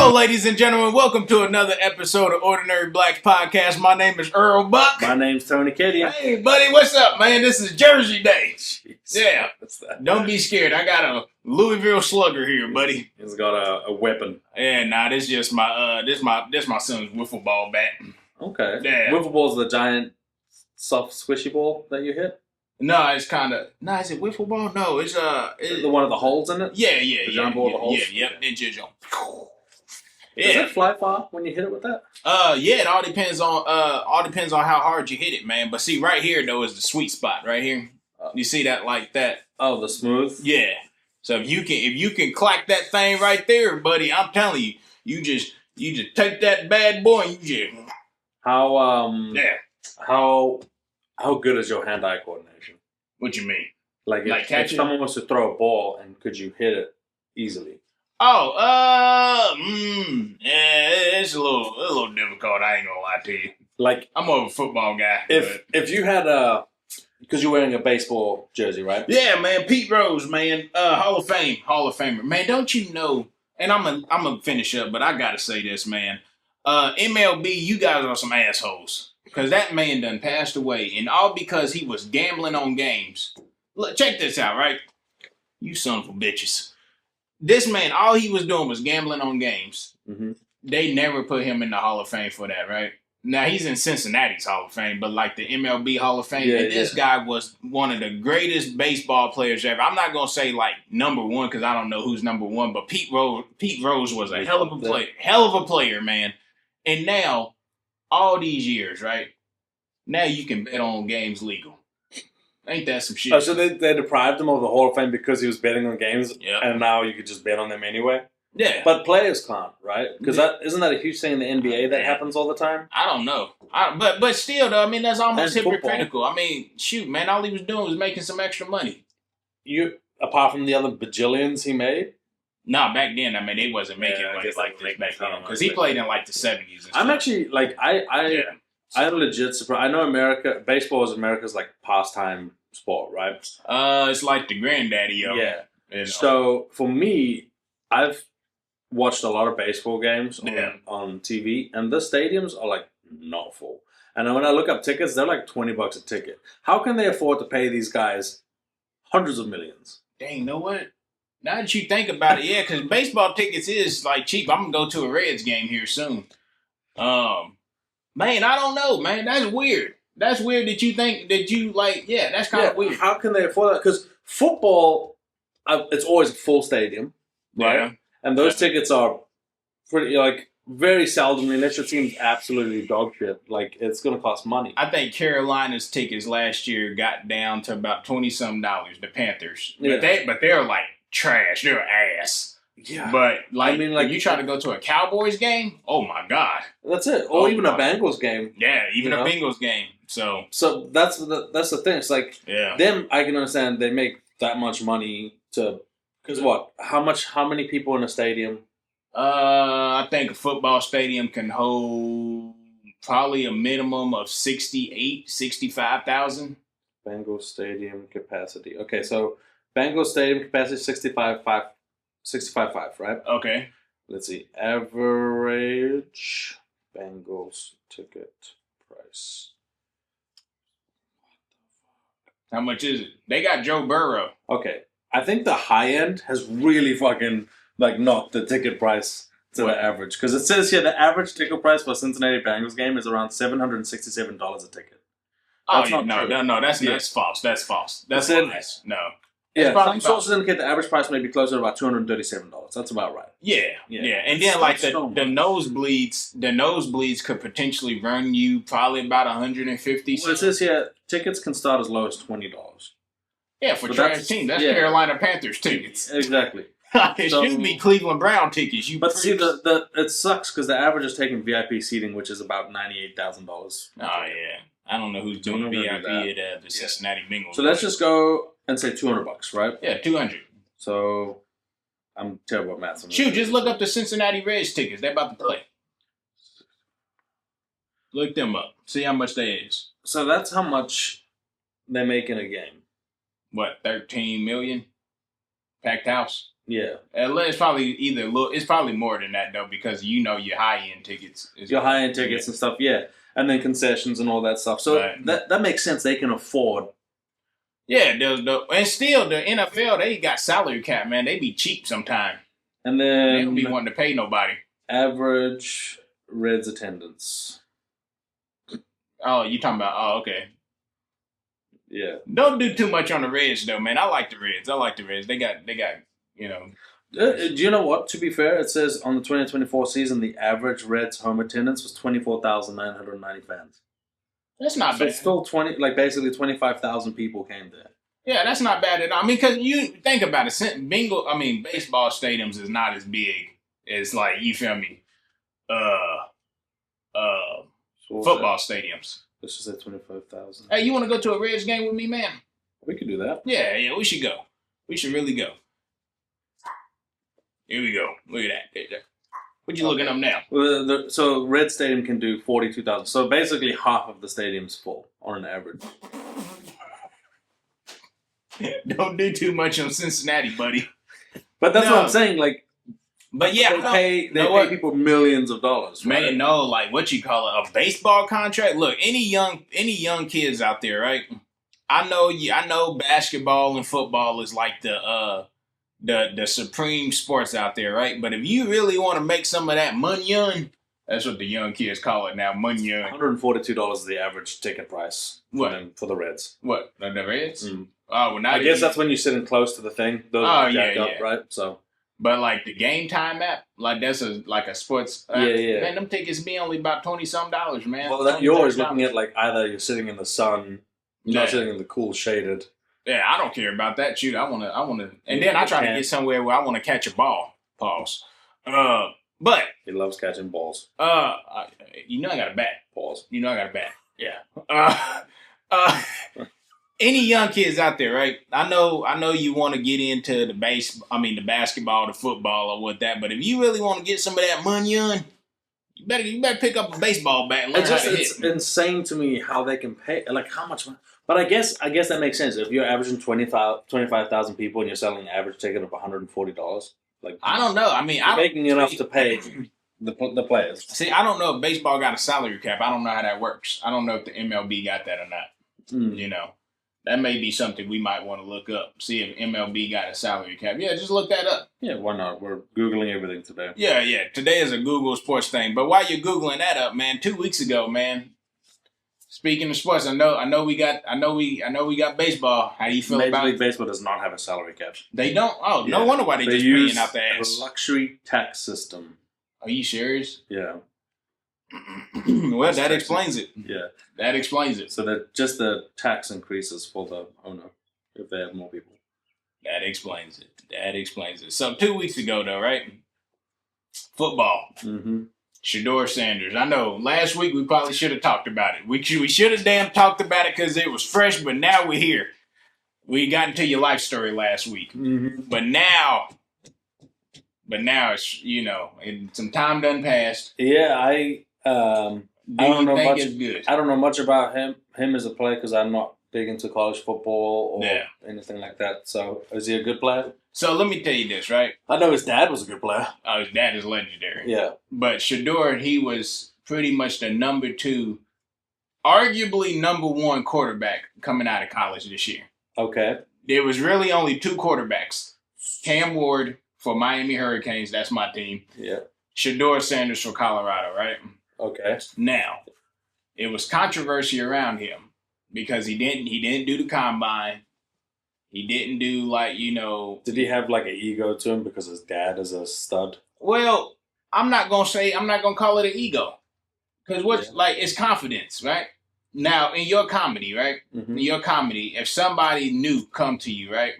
Hello, ladies and gentlemen. Welcome to another episode of Ordinary Blacks Podcast. My name is Earl Buck. My name's Tony Kitty. Hey, buddy, what's up, man? This is Jersey Day. Jeez. Yeah. Don't be scared. I got a Louisville Slugger here, buddy. He's got a weapon. Yeah, nah, this just my this my son's wiffle ball bat. Okay. Yeah. Wiffle ball's the giant, soft, squishy ball that you hit? No, it's kind of. No, is it wiffle ball? No, it's the one with the holes in it? Yeah. The giant ball with the holes? Yeah. It just Does it fly far when you hit it with that? Yeah, it all depends on how hard you hit it, man. But see, right here though is the sweet spot right here. You see that like that? Oh, the smooth? Yeah. So if you can clack that thing right there, buddy, I'm telling you, you just take that bad boy and you just How good is your hand-eye coordination? What you mean? Like if someone was to throw a ball and could you hit it easily? Oh, it's a little difficult. I ain't gonna lie to you. Like I'm more of a football guy. If you had because you're wearing a baseball jersey, right? Yeah, man. Pete Rose, man. Hall of Famer. Man, don't you know? And I'm gonna finish up, but I gotta say this, man. MLB, you guys are some assholes. Because that man done passed away, and all because he was gambling on games. Look, check this out, right? You son of a bitches. This man, all he was doing was gambling on games. Mm-hmm. They never put him in the Hall of Fame for that, right? Now, he's in Cincinnati's Hall of Fame, but like the MLB Hall of Fame, this guy was one of the greatest baseball players ever. I'm not going to say like number one because I don't know who's number one, but Pete Rose was a hell of a player, man. And now, all these years, right? Now you can bet on games legal. Ain't that some shit? Oh, so they deprived him of the Hall of Fame because he was betting on games, Yep. and now you could just bet on them anyway? Yeah. But players can't, right? Because isn't that a huge thing in the NBA that happens all the time? I don't know. But still, though, I mean, that's almost And hypocritical. football. I mean, shoot, man, all he was doing was making some extra money. Apart from the other bajillions he made? Nah, back then, I mean, they wasn't making money like this back then. Because he played in like the 70s. I'm actually, like, I'm legit surprised. I know baseball is America's, like, pastime sport, right? It's like the granddaddy of Yeah. You know. So, for me, I've watched a lot of baseball games on TV, and the stadiums are, like, not full. And when I look up tickets, they're like $20 a ticket. How can they afford to pay these guys hundreds of millions? Dang, you know what? Now that you think about it, yeah, because baseball tickets is, like, cheap. I'm going to go to a Reds game here soon. Man, I don't know, man. That's weird. That's weird that you think that you, like, that's kind of weird. How can they afford that? Because football, it's always a full stadium, right? Yeah. And those tickets are pretty, like, very seldom, unless your team's absolutely dog shit. Like, it's going to cost money. I think Carolina's tickets last year got down to about $20-some, the Panthers. But they're like trash. They're ass. Yeah. But like, I mean, like, you try to go to a Cowboys game, oh my God. That's it. Or even a Bengals game. Yeah, even a Bengals game. So that's the thing. It's like, them, I can understand they make that much money because what? How many people in a stadium? I think a football stadium can hold probably a minimum of 65,000. Bengals stadium capacity. Okay, so Bengals stadium capacity 65.5, right? Okay. Let's see. Average Bengals ticket price. How much is it? They got Joe Burrow. Okay. I think the high end has really fucking knocked the ticket price to the average. Because it says here the average ticket price for a Cincinnati Bengals game is around $767 a ticket. That's that's false. That's false. That's lies. No. Yeah, some sources indicate the average price may be closer to about $237. That's about right. Yeah. And then like the nosebleeds could potentially run you probably about $150. Well, it says here tickets can start as low as $20. Yeah, for trash team. That's Carolina Panthers tickets. Exactly. It should be Cleveland Brown tickets. See, it sucks because the average is taking VIP seating, which is about $98,000. Oh, yeah. I don't know who's doing VIP at the Cincinnati Bengals. So let's just go and say $200, right? Yeah, $200. So I'm terrible at math. Shoot, just look up the Cincinnati Reds tickets. They're about to play. Look them up. See how much they is. So that's how much they make in a game. What, 13 million? Packed house? Yeah. It's probably it's probably more than that though, because your high-end tickets. Your high-end tickets and stuff, yeah. And then concessions and all that stuff. So that makes sense. They can afford. Yeah, and still the NFL, they got salary cap, man. They be cheap sometimes. And then they don't be wanting to pay nobody. Average Reds attendance. Oh, you talking about? Oh, okay. Yeah. Don't do too much on the Reds though, man. I like the Reds. They got. Do you know what? To be fair, it says on the 2024 season, the average Reds home attendance was 24,990 fans. That's not bad. It's still basically 25,000 people came there. Yeah, that's not bad at all. I mean, because you think about it, baseball stadiums is not as big as you feel me, football stadiums. Let's just say 25,000. Hey, you want to go to a Reds game with me, man? We could do that. Yeah, we should go. We should really go. Here we go. Look at that. What you looking up now? Well, so Red Stadium can do 42,000. So basically half of the stadium's full on an average. Don't do too much on Cincinnati, buddy. But that's what I'm saying. But yeah, they pay people millions of dollars. Right? Man, no, what you call it, a baseball contract? Look, any young kids out there, right? I know basketball and football is the supreme sports out there, right? But if you really want to make some of that money, that's what the young kids call it now, money. $142 is the average ticket price for the Reds. What, the Reds? Mm. Oh, well, now I guess that's when you're sitting close to the thing. Those are jacked up, right? So, but the Game Time app, that's a sports app. Yeah. Man, them tickets be only about $20-some, man. Well, you're always looking at either you're sitting in the sun, you're not sitting in the cool shaded. Yeah, I don't care about that. Shoot, I want to, and then I try to get somewhere where I want to catch a ball. Pause. But he loves catching balls. I got a bat. Pause. I got a bat. Yeah. Any young kids out there, right? I know you want to get into the the basketball, the football, or what that. But if you really want to get some of that money you better pick up a baseball bat and learn how to hit. It's insane to me how they can pay, how much money. But I guess that makes sense. If you're averaging 25,000 people and you're selling an average ticket of $140, I don't know. I mean, I'm making enough to pay the players. See, I don't know if baseball got a salary cap. I don't know how that works. I don't know if the MLB got that or not. That may be something we might want to look up. See if MLB got a salary cap. Yeah, just look that up. Yeah, why not? We're Googling everything today. Yeah. Today is a Google sports thing. But while you're Googling that up, man, 2 weeks ago, man. Speaking of sports, I know we got baseball. How do you feel about it? Major League Baseball does not have a salary cap. They don't? Oh, yeah. No wonder why they just paying out the ass. A luxury tax system. Are you serious? Yeah. Well, that explains it. Yeah. That explains it. So that just the tax increases for the owner if they have more people. That explains it. So 2 weeks ago, though, right? Football. Mm-hmm. Shedeur Sanders. I know last week we probably should have talked about it. We should have damn talked about it because it was fresh, but now we're here. We got into your life story last week. Mm-hmm. But now it's, some time done passed. Yeah, I don't know much. It's good? I don't know much about him as a player because I'm not big into college football or anything like that. So, is he a good player? So let me tell you this, right? I know his dad was a good player. Oh, his dad is legendary. Yeah. But Shedeur, he was pretty much the number 2, arguably number 1 quarterback coming out of college this year. Okay. There was really only 2 quarterbacks. Cam Ward for Miami Hurricanes, that's my team. Yeah. Shedeur Sanders for Colorado, right? Okay. Now, it was controversy around him because he didn't do the combine. He didn't do Did he have an ego to him because his dad is a stud? Well, I'm not gonna call it an ego, because it's confidence, right? Now in your comedy, right? Mm-hmm. In your comedy, if somebody new come to you, right?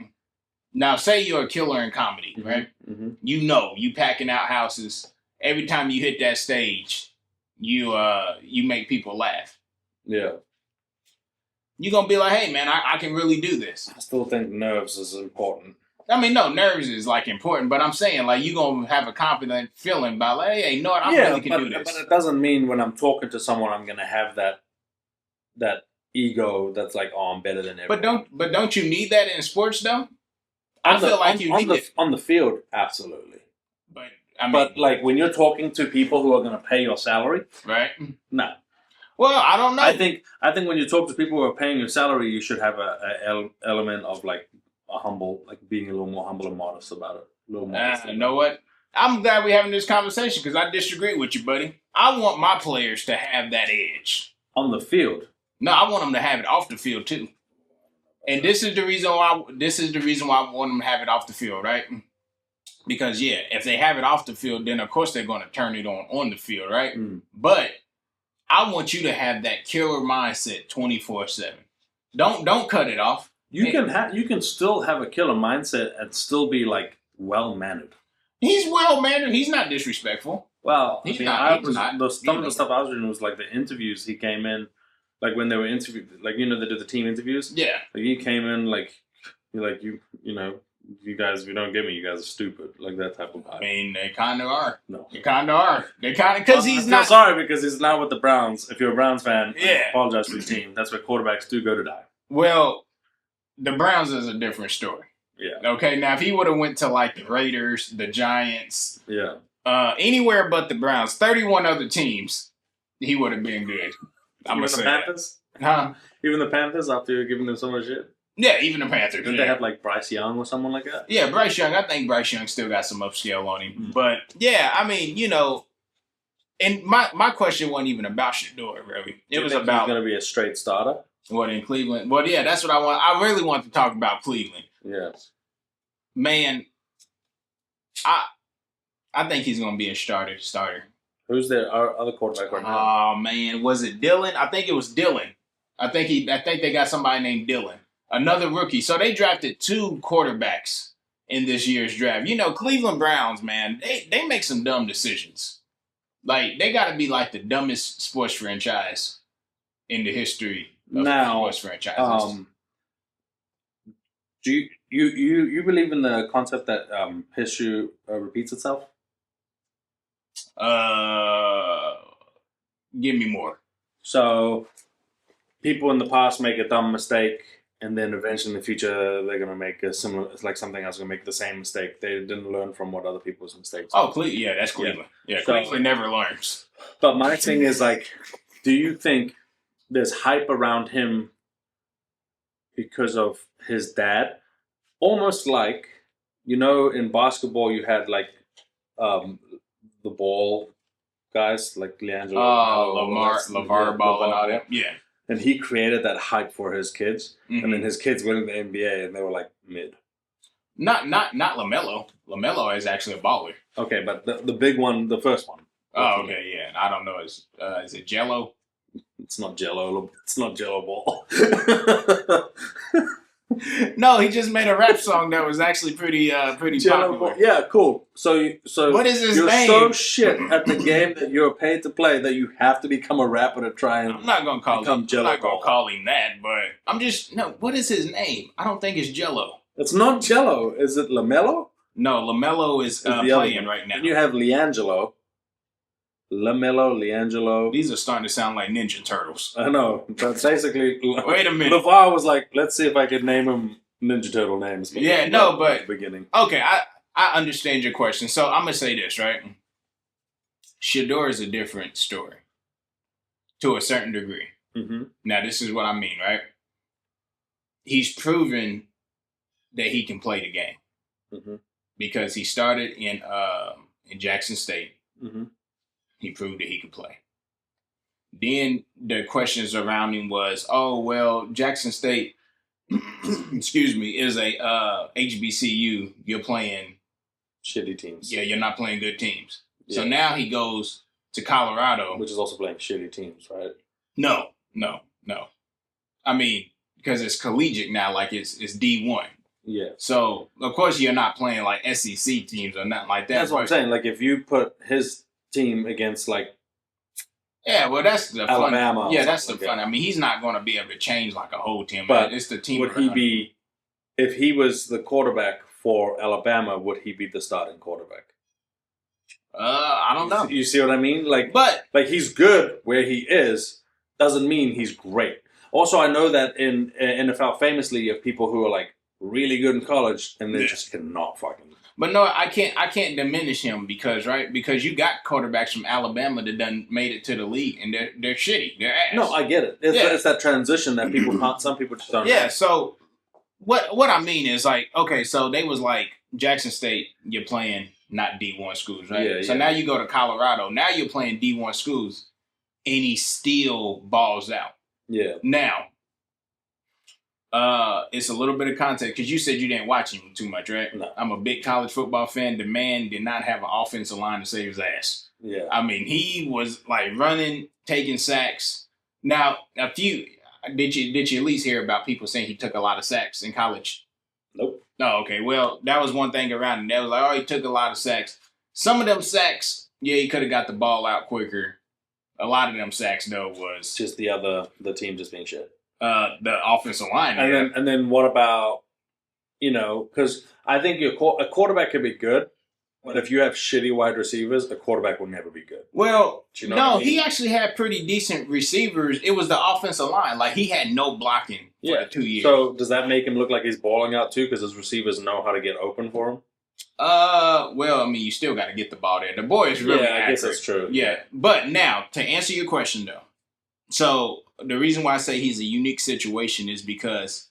Now say you're a killer in comedy, mm-hmm. right? Mm-hmm. You packing out houses. Every time you hit that stage, you make people laugh. Yeah. You're going to be like, hey, man, I can really do this. I still think nerves is important. I mean, no, nerves is important, but I'm saying you're going to have a confident feeling about hey, no, I really can do this. But it doesn't mean when I'm talking to someone, I'm going to have that ego that's I'm better than everyone. But don't you need that in sports though? I feel like on the field, absolutely. But I mean, but like when you're talking to people who are going to pay your salary, right? No. Well, I don't know. I think when you talk to people who are paying your salary, you should have a element of like a humble, like being a little more humble and modest about it. A little more. You know what? I'm glad we're having this conversation because I disagree with you, buddy. I want my players to have that edge on the field. No, I want them to have it off the field too. And this is the reason why. This is the reason why I want them to have it off the field, right? Because if they have it off the field, then of course they're going to turn it on the field, right? But I want you to have that killer mindset 24/7. Don't cut it off. You can still have a killer mindset and still be like well mannered. He's well mannered. He's not disrespectful. Well, some of the stuff I was reading was like the interviews. He came in, like when they were interviewed, like they did the team interviews. Yeah, like he came in like you know. You guys, if you don't get me, you guys are stupid. Like that type of vibe. I mean, they kind of are. No. They kind of are. They kind of, because he's not. Sorry, because he's not with the Browns. If you're a Browns fan, I apologize for the team. That's where quarterbacks do go to die. Well, the Browns is a different story. Yeah. Okay, now if he would have went to like the Raiders, the Giants, anywhere but the Browns, 31 other teams, he would have been good. I'm going to say Panthers? Huh? Even the Panthers after giving them so much shit? Yeah, even the Panthers. Did they have like Bryce Young or someone like that? Yeah, Bryce Young. I think Bryce Young still got some upscale on him. But yeah, I mean, and my question wasn't even about Shador, really. It was about he's going to be a straight starter. What in Cleveland? Well, yeah, that's what I want. I really want to talk about Cleveland. Yes, man. I think he's going to be a starter. Who's our other quarterback right now? Oh man, was it Dylan? I think it was Dylan. I think they got somebody named Dylan. Another rookie. So they drafted 2 quarterbacks in this year's draft. Cleveland Browns, man, they make some dumb decisions. Like, they got to be like the dumbest sports franchise in the history of sports franchises. Do you believe in the concept that history repeats itself? Give me more. So, people in the past make a dumb mistake, and then eventually in the future they're gonna make a similar. It's like something else gonna make the same mistake. They didn't learn from what other people's mistakes. Oh, yeah, that's Cleveland. Yeah, Cleveland never learns. But my thing is like, do you think there's hype around him because of his dad? Almost like, in basketball you had like the ball guys like LeAngelo. LeVar Ball and all that. Yeah. And he created that hype for his kids. And then his kids went into the NBA and they were like mid. Not LaMelo. LaMelo is actually a baller. Okay, but the big one, the first one. Oh, okay, yeah. I don't know. Is it Jello? It's not Jello. It's not Jello Ball. No, he just made a rap song that was actually pretty popular. Yeah, cool. So what is his name? You're so shit at the game that you're paid to play that you have to become a rapper to try and. I'm not gonna call him. Jello I'm not gonna call him that, but I'm just What is his name? I don't think it's Jello. It's not Jello. Is it LaMelo? No, LaMelo is playing right now. And you have LeAngelo. LeAngelo. These are starting to sound like Ninja Turtles. I know. But basically, wait a minute. LeVar was like, let's see if I could name him Ninja Turtle names. But at the beginning. Okay, I understand your question. So I'm going to say this, right? Shador is a different story to a certain degree. Mm-hmm. Now, this is what I mean, right? He's proven that he can play the game. Mm-hmm. Because he started in Jackson State. Mm-hmm. He proved that he could play. Then the questions around him was, oh, well, Jackson State, excuse me, is a HBCU. You're playing shitty teams. Yeah, you're not playing good teams. Yeah. So now he goes to Colorado. Which is also playing shitty teams, right? No. I mean, because it's collegiate now, like it's D1. Yeah. So, of course, you're not playing like SEC teams or nothing like that. That's what I'm saying. Like, if you put his team against like that's the Alabama fun. Yeah, that's the fun. I mean, he's not going to be able to change like a whole team. But it's the team. Would he be, if he was the quarterback for Alabama, would he be the starting quarterback? I don't know. You see what I mean? Like he's good where he is, doesn't mean he's great. Also, I know that in NFL, famously, you have people who are like really good in college, and they just cannot fucking. But no, I can't diminish him because you got quarterbacks from Alabama that done made it to the league and they're shitty. They're ass. No, I get it. It's that transition that people can't. Some people just don't. Yeah. So what I mean is like, okay, so they was like Jackson State, you're playing not D1 schools, right? Yeah, so now you go to Colorado. Now you're playing D1 schools, and he still balls out. Yeah. Now, it's a little bit of context because you said you didn't watch him too much, right? No. I'm a big college football fan. The man did not have an offensive line to save his ass. Yeah. I mean, he was like running, taking sacks. Now, did you at least hear about people saying he took a lot of sacks in college? Nope. Oh, okay. Well, that was one thing around it. That was like, oh, he took a lot of sacks. Some of them sacks, yeah, he could have got the ball out quicker. A lot of them sacks, though, was just the team just being shit. The offensive line. And then what about, because I think a quarterback could be good, but if you have shitty wide receivers, a quarterback will never be good. Well, he actually had pretty decent receivers. It was the offensive line. Like, he had no blocking for the 2 years. So does that make him look like he's balling out too because his receivers know how to get open for him? Well, I mean, you still got to get the ball there. The boy is really accurate. I guess that's true. Yeah. But now, to answer your question, though. So, the reason why I say he's a unique situation is because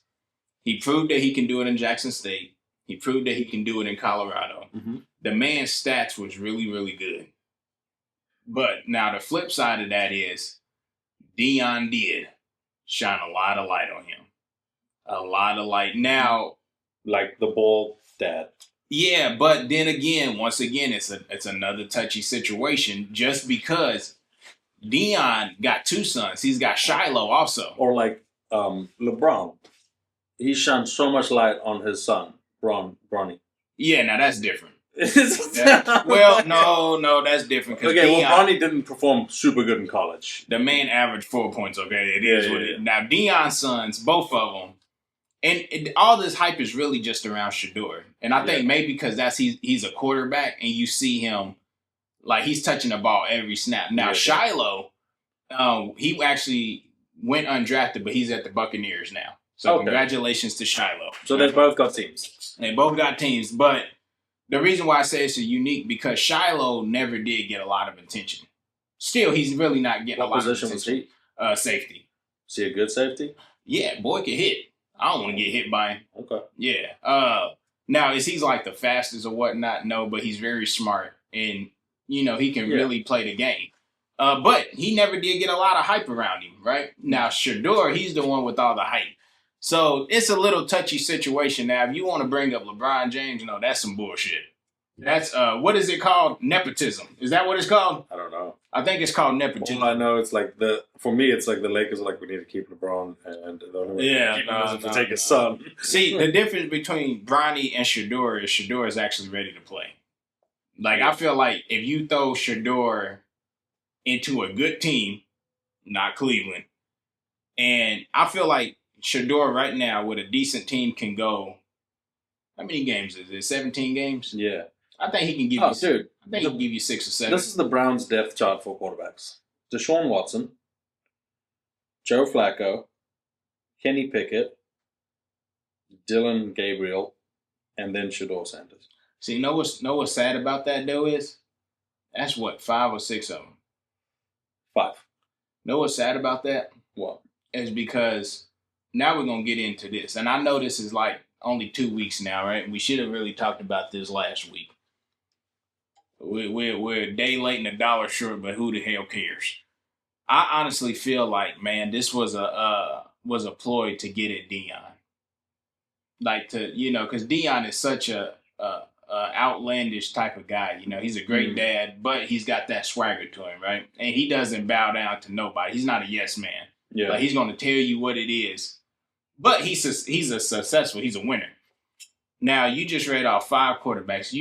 he proved that he can do it in Jackson State. He proved that he can do it in Colorado. Mm-hmm. The man's stats was really, really good. But now the flip side of that is Deion did shine a lot of light on him. A lot of light. Now, like the ball dad. Yeah, but then again, once again, it's another touchy situation just because Deion got two sons. He's got Shiloh also. Or like LeBron. He shined so much light on his son, Bronny. Yeah, now that's different. Well, no, that's different. Okay, Deion, well, Bronny didn't perform super good in college. The man averaged 4 points, okay? It is what it is. Now, Deion's sons, both of them, and all this hype is really just around Shedeur. And I think maybe because he's a quarterback and you see him, like he's touching the ball every snap. Now, Shiloh, he actually went undrafted, but he's at the Buccaneers now. So congratulations to Shiloh. So they've both got teams. They both got teams, but the reason why I say it's unique because Shiloh never did get a lot of attention. Still, he's really not getting a lot of attention. What position was he? Safety. Is he a good safety? Yeah, boy can hit. I don't want to get hit by him. Okay. Yeah. Now, is he like the fastest or whatnot? No, but he's very smart. And, he can really play the game. But he never did get a lot of hype around him, right? Now, Shedeur, he's the one with all the hype. So it's a little touchy situation. Now, if you want to bring up LeBron James, that's some bullshit. That's, what is it called? Nepotism. Is that what it's called? I don't know. I think it's called nepotism. All I know, it's like for me, it's like the Lakers are like, we need to keep LeBron, and the only way to keep him is to take his son. See, the difference between Bronny and Shedeur is actually ready to play. Like, I feel like if you throw Shedeur into a good team, not Cleveland, and I feel like Shedeur right now with a decent team can go, how many games is it? 17 games? Yeah. I think he can give you. Dude, I think he can give you 6 or 7. This is the Browns' depth chart for quarterbacks: Deshaun Watson, Joe Flacco, Kenny Pickett, Dylan Gabriel, and then Shedeur Sanders. See, know what's sad about that though is that's what 5 or 6 of them. 5. Know what's sad about that? What? Is because now we're gonna get into this, and I know this is like only 2 weeks now, right? We should have really talked about this last week. We're a day late and a dollar short, but who the hell cares? I honestly feel like, man, this was a ploy to get at Deion. Like because Deion is such a outlandish type of guy. He's a great dad, but he's got that swagger to him, right? And he doesn't bow down to nobody. He's not a yes man. Yeah, like he's gonna tell you what it is. But he's a successful. He's a winner. Now you just read off 5 quarterbacks.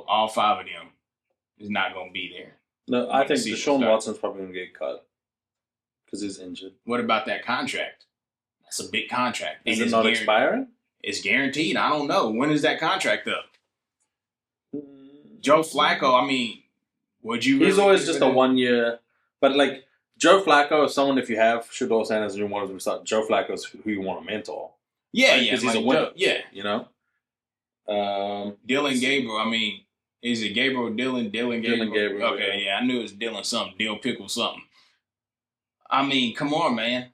All 5 of them is not going to be there. No, I think Deshaun Watson's probably going to get cut because he's injured. What about that contract? That's a big contract. Is it not expiring? It's guaranteed. I don't know. When is that contract up? Joe Flacco, I mean, would you? He's always just a 1 year. But like Joe Flacco is someone, if you have Shedeur Sanders and you want to start, Joe Flacco is who you want to mentor. Yeah, right? Because he's a winner. Yeah. Dylan Gabriel. I mean, is it Gabriel Dylan? Dylan Gabriel. Dylan Gabriel. Okay, yeah, I knew it was Dylan something. Dill Pickle something. I mean, come on, man.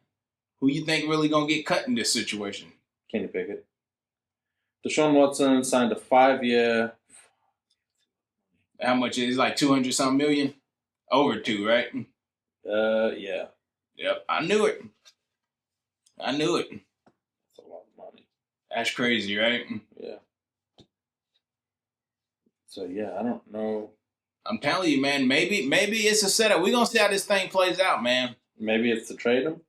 Who you think really gonna get cut in this situation? Kenny Pickett. Deshaun Watson signed a 5-year. How much is it? Like 200 something million? Over 2, right? Yeah. Yep, I knew it. That's a lot of money. That's crazy, right? Yeah. So yeah, I don't know. I'm telling you, man. Maybe it's a setup. We're gonna see how this thing plays out, man. Maybe it's to trade him.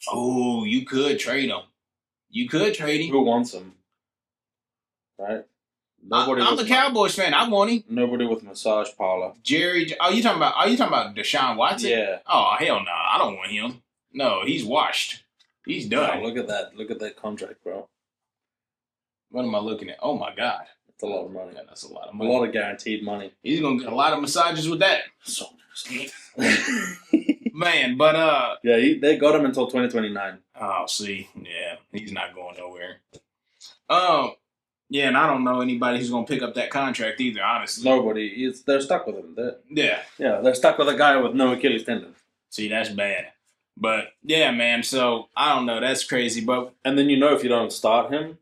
Oh, you could trade him. You could trade him. Who wants him? Right. I'm a Cowboys fan. I want him. Nobody with massage parlor. Jerry. Are you talking about Deshaun Watson? Yeah. Oh hell no! I don't want him. No, he's washed. He's done. Oh, look at that! Look at that contract, bro. What am I looking at? Oh my god, that's a lot of money. Yeah, that's a lot of A money. lot of guaranteed money. He's gonna get a lot of massages with that. So man, but yeah, they got him until 2029. Oh, see, yeah, he's not going nowhere. Yeah, and I don't know anybody who's gonna pick up that contract either. Honestly, Nobody. They're stuck with him. Yeah, they're stuck with a guy with no Achilles tendon. See, that's bad. But yeah, man. So I don't know. That's crazy. But and then if you don't start him,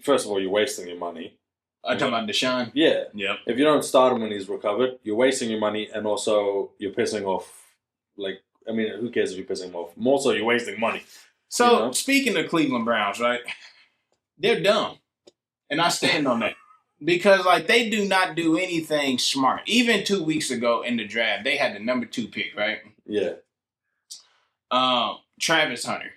first of all, you're wasting your money. I'm talking about Deshaun. Yeah. Yep. If you don't start him when he's recovered, you're wasting your money, and also you're pissing off. Like, I mean, who cares if you're pissing him off? More so, you're wasting money. So speaking of Cleveland Browns, right? They're dumb, and I stand on that because like they do not do anything smart. Even 2 weeks ago in the draft, they had the number 2 pick, right? Yeah. Travis Hunter.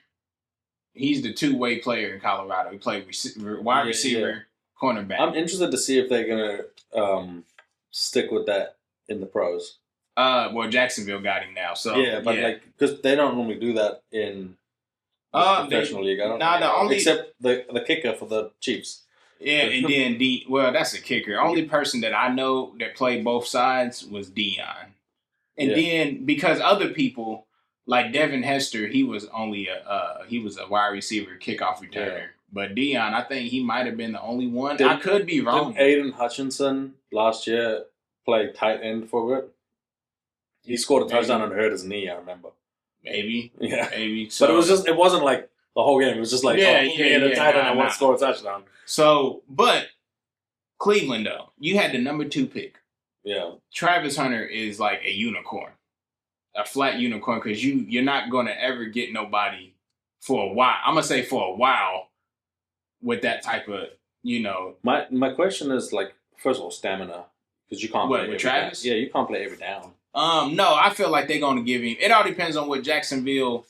He's the 2-way player in Colorado. He played wide receiver, cornerback. I'm interested to see if they're gonna stick with that in the pros. Well, Jacksonville got him now, so like because they don't normally do that in the professional league. I don't know. Except the kicker for the Chiefs. Yeah, and then that's a kicker. Only person that I know that played both sides was Dion, and then because other people. Like Devin Hester, he was only a wide receiver, kickoff returner. Yeah. But Dion, I think he might have been the only one. I could be wrong. Aiden Hutchinson last year played tight end for it. He scored a touchdown and hurt his knee. I remember. Maybe. Yeah. Maybe. So, but it wasn't like the whole game. It was just like the tight end. I want to score a touchdown. So, but Cleveland though, you had the number 2 pick. Yeah. Travis Hunter is like a unicorn. A flat unicorn, because you're not going to ever get nobody for a while. I'm going to say for a while with that type of, My question is, like, first of all, stamina. Because you can't play with Travis? Yeah, you can't play every down. No, I feel like they're going to give him. It all depends on what Jacksonville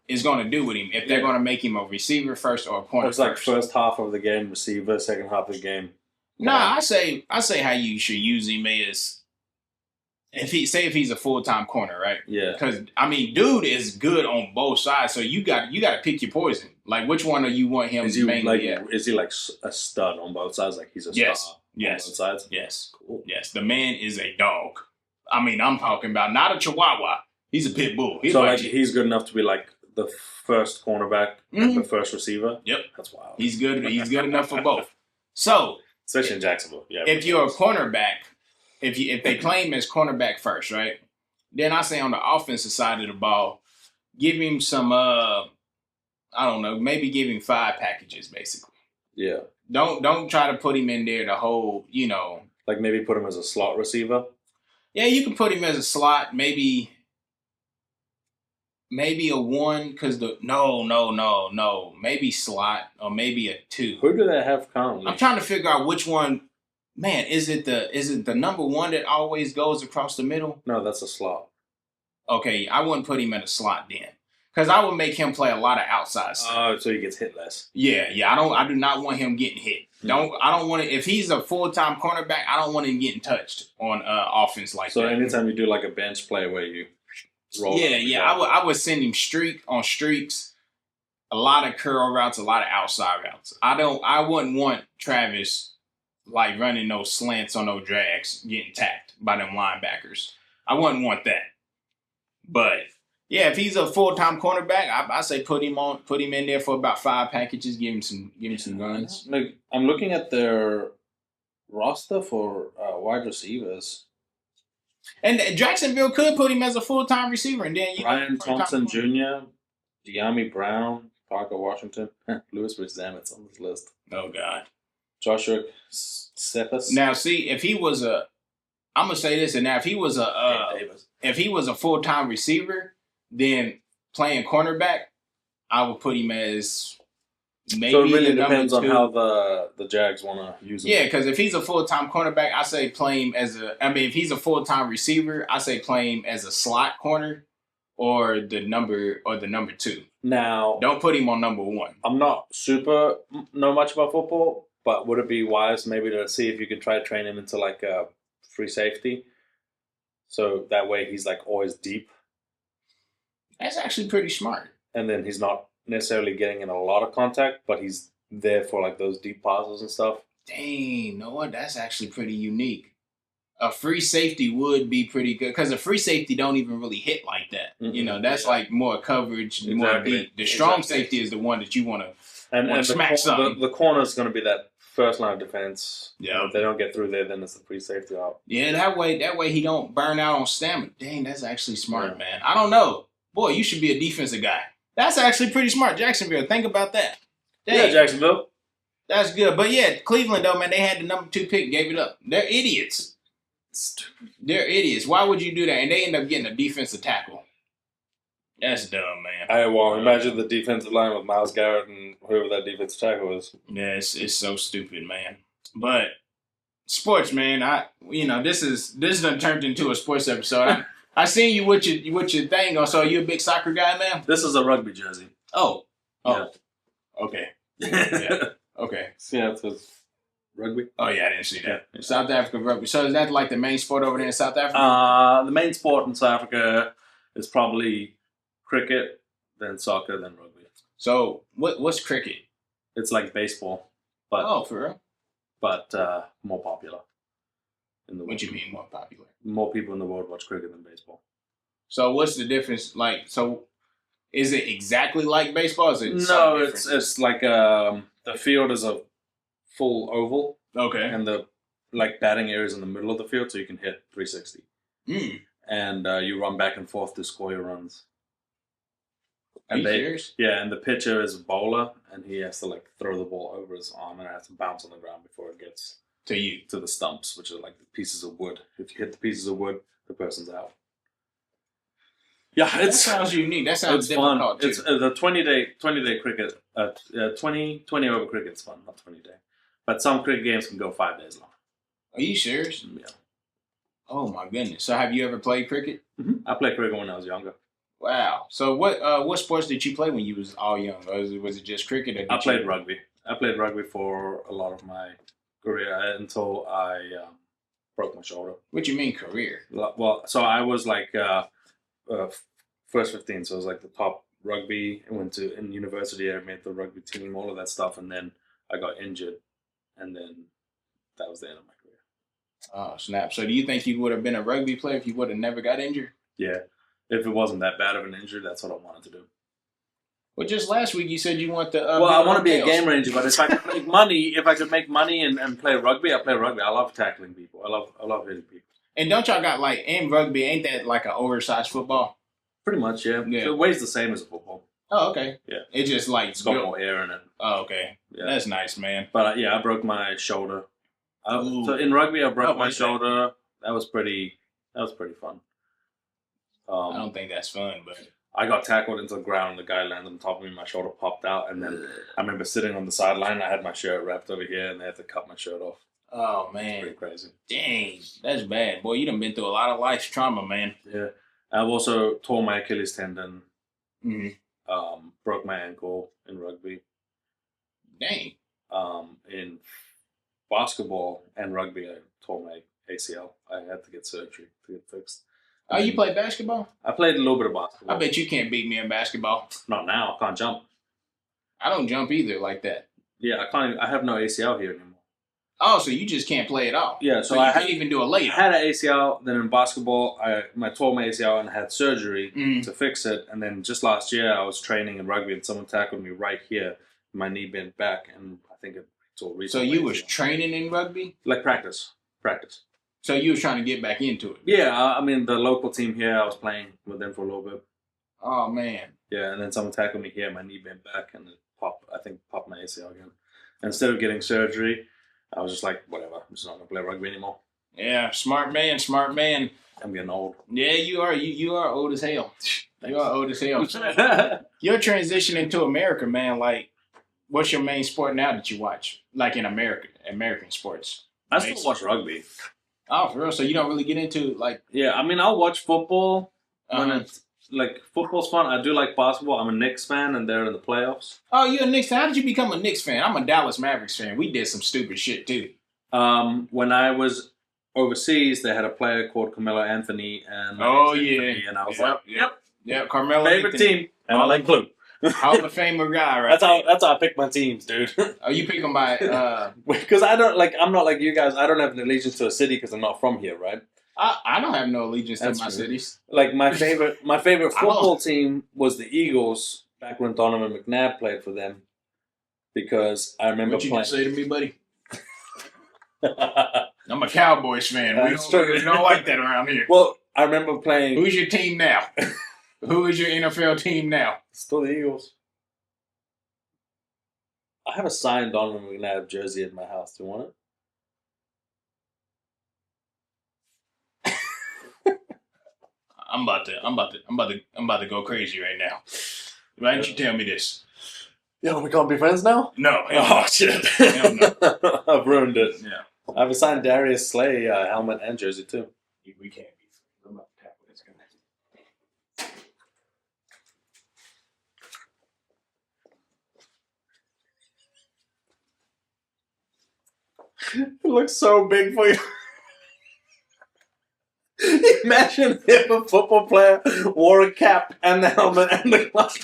is going to do with him. If they're going to make him a receiver first or a corner first. It's like first half of the game, receiver, second half of the game. Nah, I say how you should use him is if he's a full-time corner, right? Yeah. Because I mean, dude is good on both sides, so you got to pick your poison. Like, which one do you want him to mainly at? Is he like a stud on both sides? Like he's a star on both sides? Yes. Cool. Yes. The man is a dog. I mean, I'm talking about not a Chihuahua. He's a pit bull. He's good enough to be like the first cornerback and the first receiver. Yep. That's wild. He's good. He's good enough for both. So, especially in Jacksonville. Yeah. If you're a cornerback. If they claim as cornerback first, right? Then I say on the offensive side of the ball, give him some I don't know, maybe give him 5 packages basically. Yeah. Don't try to put him in there the whole, like maybe put him as a slot receiver. Yeah, you can put him as a slot, maybe a 1 because no, maybe slot or maybe a 2. Who do they have currently? I'm trying to figure out which one. Man, is it the number 1 that always goes across the middle? No, that's a slot. Okay, I wouldn't put him in a slot then, because I would make him play a lot of outside stuff. Oh, so he gets hit less. Yeah. I do not want him getting hit. I don't want it. If he's a full-time cornerback, I don't want him getting touched on offense like that. So anytime you do like a bench play where you roll. Yeah. I would send him streaks, a lot of curl routes, a lot of outside routes. I wouldn't want Travis like running those slants on those drags, getting tapped by them linebackers. I wouldn't want that. But Yeah, if he's a full-time cornerback, I say put him in there for about 5 packages. Give him some runs. Like I'm looking at their roster for wide receivers. And Jacksonville could put him as a full-time receiver, and then Ryan Thompson Jr., De'Ami Brown, Parker Washington, Lewis Ritz-Zamet's on this list. Oh God, Joshua Cephas. Now, see, if he was I'm gonna say this, and now if he was a full-time receiver, then playing cornerback, I would put him as maybe. So it really depends on how the Jags want to use him. Yeah, because if he's a full-time cornerback, I say play him as if he's a full-time receiver, I say play him as a slot corner or the number 2. Now, don't put him on number 1. I'm not super know much about football, but would it be wise maybe to see if you could try to train him into like a free safety, so that way he's like always deep? That's actually pretty smart. And then he's not necessarily getting in a lot of contact, but he's there for like those deep passes and stuff. Dang, Noah, that's actually pretty unique. A free safety would be pretty good because a free safety don't even really hit like that. Mm-hmm. You know, that's like more coverage, more deep. The strong safety is the one that you want to smack something. The corner is going to be that first line of defense. Yeah, if they don't get through there, then it's the free safety out. Yeah, that way he don't burn out on stamina. Dang, that's actually smart, man. I don't know. Boy, you should be a defensive guy. That's actually pretty smart. Jacksonville, think about that. Dang. Yeah, Jacksonville. That's good. But yeah, Cleveland, though, man, they had the number 2 pick, gave it up. They're idiots. Stupid. They're idiots. Why would you do that? And they end up getting a defensive tackle. That's dumb, man. Imagine the defensive line with Myles Garrett and whoever that defensive tackle is. Yeah, it's so stupid, man. But sports, man, this done turned into a sports episode. I seen you with your thing on. So you a big soccer guy now? This is a rugby jersey. Oh. Yeah. Okay. Yeah. Okay. Yeah, it says rugby. Oh yeah, I didn't see that. South Africa rugby. So is that like the main sport over there in South Africa? The main sport in South Africa is probably cricket, then soccer, then rugby. So what's cricket? It's like baseball, but for real? But more popular. What do you mean more popular? More people in the world watch cricket than baseball. So what's the difference? Like, so is it exactly like baseball? Is it no? It's like the field is a full oval. Okay. And the batting area is in the middle of the field, so you can hit 360. And you run back and forth to score your runs. Are you serious? Yeah, and the pitcher is a bowler, and he has to throw the ball over his arm, and it has to bounce on the ground before it gets to the stumps, which are like the pieces of wood. If you hit the pieces of wood, the person's out. Yeah, that sounds unique. That sounds difficult fun. It's the 20-day cricket. 20 over cricket's fun, not 20-day. But some cricket games can go 5 days long. Are you serious? Yeah. Oh my goodness! So have you ever played cricket? Mm-hmm. I played cricket when I was younger. Wow. So what sports did you play when you was all young? Or was it just cricket? Or I played rugby. I played rugby for a lot of my career until I broke my shoulder. What do you mean career? Well, so I was first 15, so I was like the top rugby. I went to in university. I made the rugby team, all of that stuff, and then I got injured, and then that was the end of my career. Oh snap! So do you think you would have been a rugby player if you would have never got injured? Yeah, if it wasn't that bad of an injury, that's what I wanted to do. Well, just last week you said you want to. I want to be a game ranger, but if I could make money, and play rugby, I play rugby. I love tackling people. I love hitting people. And don't y'all got in rugby? Ain't that like an oversized football? Pretty much, yeah. So it weighs the same as a football. Oh, okay. Yeah. It just it's got more air in it. Oh, okay. Yeah. That's nice, man. But I broke my shoulder. So in rugby, I broke my shoulder. That was pretty fun. I don't think that's fun, but I got tackled into the ground. The guy landed on top of me. My shoulder popped out, and then I remember sitting on the sideline. I had my shirt wrapped over here, and they had to cut my shirt off. Oh man, pretty crazy. Dang, that's bad, boy. You done been through a lot of life's trauma, man. Yeah, I've also tore my Achilles tendon. Mm-hmm. Broke my ankle in rugby. Dang. In basketball and rugby, I tore my ACL. I had to get surgery to get fixed. Oh, you played basketball? I played a little bit of basketball. I bet you can't beat me in basketball. Not now. I can't jump. I don't jump either like that. Yeah, I can't. I have no ACL here anymore. Oh, so you just can't play at all. Yeah, so you can't even do a layup. I had an ACL, then in basketball, I tore my ACL and had surgery to fix it. And then just last year, I was training in rugby and someone tackled me right here. My knee bent back, and I think it tore recently. So you was training in rugby? Like practice. So you was trying to get back into it? Yeah, I mean, the local team here, I was playing with them for a little bit. Oh, man. Yeah, and then someone tackled me here, my knee bent back, and it popped my ACL again. And instead of getting surgery, I was just like, whatever, I'm just not going to play rugby anymore. Yeah, smart man. I'm getting old. Yeah, you are. You are old as hell. You are old as hell. Your transition into America, man, like, what's your main sport now that you watch? Like in American sports? I still watch rugby. Oh, for real? So you don't really get into, like... Yeah, I mean, I'll watch football when it's... Like, football's fun. I do like basketball. I'm a Knicks fan, and they're in the playoffs. Oh, you're a Knicks fan? How did you become a Knicks fan? I'm a Dallas Mavericks fan. We did some stupid shit, too. When I was overseas, they had a player called Carmelo Anthony. And Anthony, and I was like, yep, Carmelo favorite Anthony. Team. And I like blue. Hall of Famer guy, right? That's how I pick my teams, dude. Oh, you pick them by... Because I'm not like you guys. I don't have an allegiance to a city because I'm not from here, right? I don't have no allegiance to my cities. Like my favorite football team was the Eagles back when Donovan McNabb played for them. Because I remember what you playing. What you say to me, buddy? I'm a Cowboys fan. We don't like that around here. Well, I remember playing. Who's your team now? Who is your NFL team now? Still the Eagles. I have a signed Donovan McNabb jersey at my house. Do you want it? I'm about to go crazy right now. Why didn't you tell me this? Yeah, we can't be friends now? No. Oh, shit. No. I've ruined it. Yeah. I have a signed Darius Slay helmet and jersey, too. We can't be friends. I'm about to tackle this guy. It looks so big for you. Imagine if a football player wore a cap and the helmet and the glove.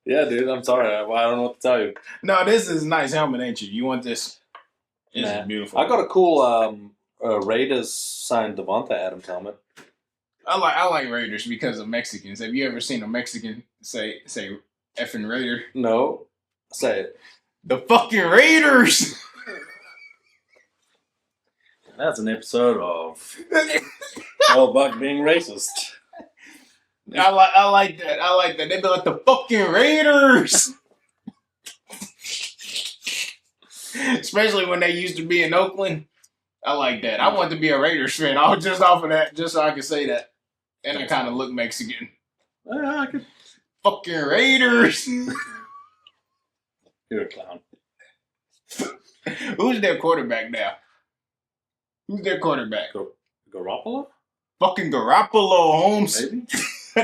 Yeah, dude, I'm sorry. I don't know what to tell you. No, this is a nice helmet, ain't you? You want this? This is beautiful. I got a cool Raiders signed Devonta Adams helmet. I like Raiders because of Mexicans. Have you ever seen a Mexican say effing Raider? No. Say it. The fucking Raiders! That's an episode of Buck being racist. I like that. They be like, the fucking Raiders! Especially when they used to be in Oakland. I like that. I want to be a Raiders fan. I was just off of that, just so I could say that. And I kind of look Mexican. I could. Fucking Raiders! You're a clown. Who's their quarterback now? Who's their quarterback? Garoppolo? Fucking Garoppolo, Holmes. Maybe?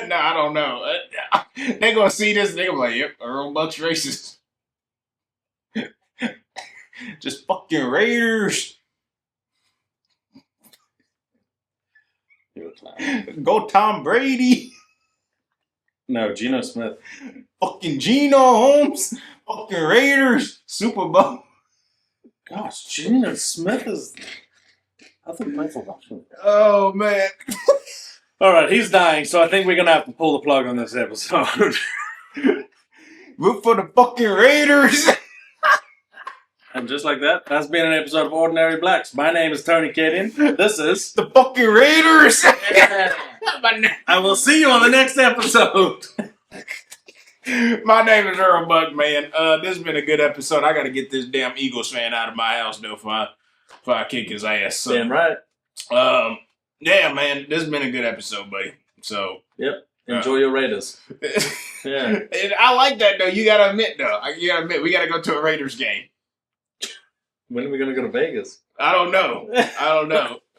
No, I don't know. They're going to see this. They're going to be like, yep, Earl Buck's racist. Just fucking Raiders. You're a clown. Go Tom Brady. No, Geno Smith. Fucking Geno, Holmes. Fucking Raiders. Super Bowl. Gosh, Geno Smith is... I think he played for Washington. Oh, man. All right, he's dying, so I think we're going to have to pull the plug on this episode. Root for the fucking Raiders. And just like that, that's been an episode of Ordinary Blacks. My name is Tony Kadian. This is... the fucking Raiders. I will see you on the next episode. My name is Earl Buck, man. This has been a good episode. I got to get this damn Eagles fan out of my house, though, before I kick his ass. So, damn right. Yeah, man, this has been a good episode, buddy. So, yep. Enjoy your Raiders. Yeah. And I like that, though. You got to admit, we got to go to a Raiders game. When are we going to go to Vegas? I don't know.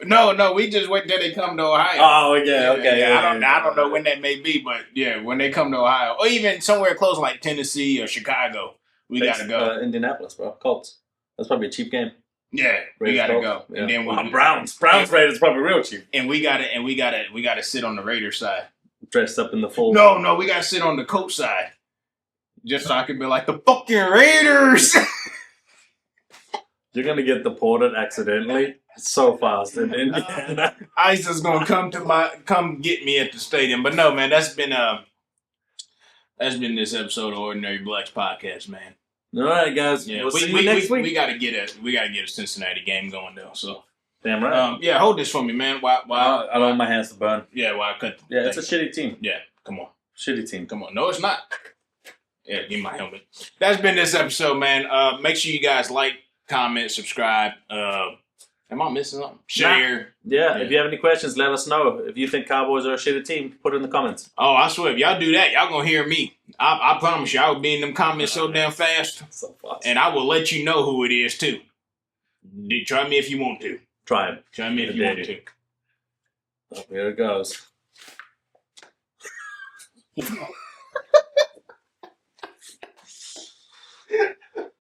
No, we just wait till they come to Ohio. Oh, yeah, okay. Yeah, I don't know when that may be, but yeah, when they come to Ohio. Or even somewhere close like Tennessee or Chicago, we got to go. Indianapolis, bro. Colts. That's probably a cheap game. Yeah, we got to go. Yeah. And then Browns Raiders probably real cheap. And we got to sit on the Raiders side. dressed up in the full. No, we gotta sit on the coach side. Just so I can be like, the fucking Raiders! You're gonna get deported accidentally so fast in Indiana. ICE is gonna come get me at the stadium. But no, man, that's been this episode of Ordinary Blacks podcast, man. All right, guys. Yeah, we'll see you next week. We gotta get a Cincinnati game going though. So damn right. Yeah, hold this for me, man. Why I don't want my hands to burn. Yeah, why I cut? Yeah, it's a shitty team. Yeah, come on, shitty team. Come on, no, it's not. Yeah, give me my helmet. That's been this episode, man. Make sure you guys like, comment, subscribe. Am I missing something? Share. Yeah, if you have any questions, let us know. If you think Cowboys are a shitty team, put it in the comments. Oh, I swear, if y'all do that, y'all gonna hear me. I promise you, I will be in them comments so damn fast. So fast. And I will let you know who it is, too. Try me if you want to. Try it. Try me if you want to. Oh, here it goes.